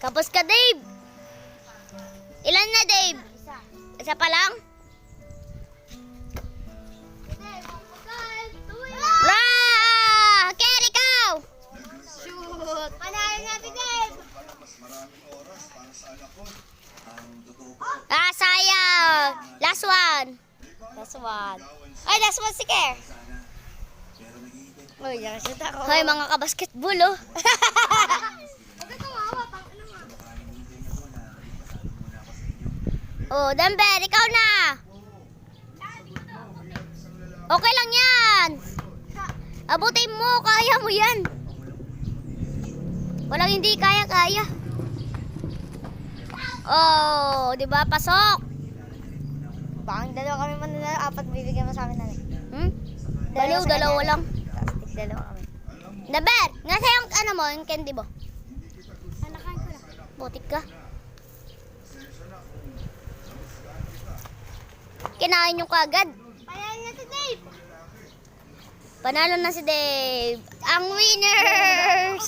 Kapos ka, Dave. Ilan na, Dave? Isa pa lang? Ker, ikaw! Shoot! Panalo natin, Dave! Sayang! Last one. Last one. Ay, last one si Ker. Uy, nakashoot ako. Hoy, mga kabasketball, oh. Huwag ka kawawa, pang ano nga. Oh, Damber, ikaw na. Okay lang yan. Abutin mo, kaya mo yan. Walang hindi kaya. Oh, di ba? Pasok. Baka dalawa kami mananalo, apat bibigyan mo sa amin na rin. Baliw, dalawa lang. Tapos dalawa kami. Damber, nga sa'yo yung ano mo, yung candy mo. Nakain ko na. Butik ka. Kinain nyo kagad. Panalo na si Dave! Panalo na si Dave. Ang winners!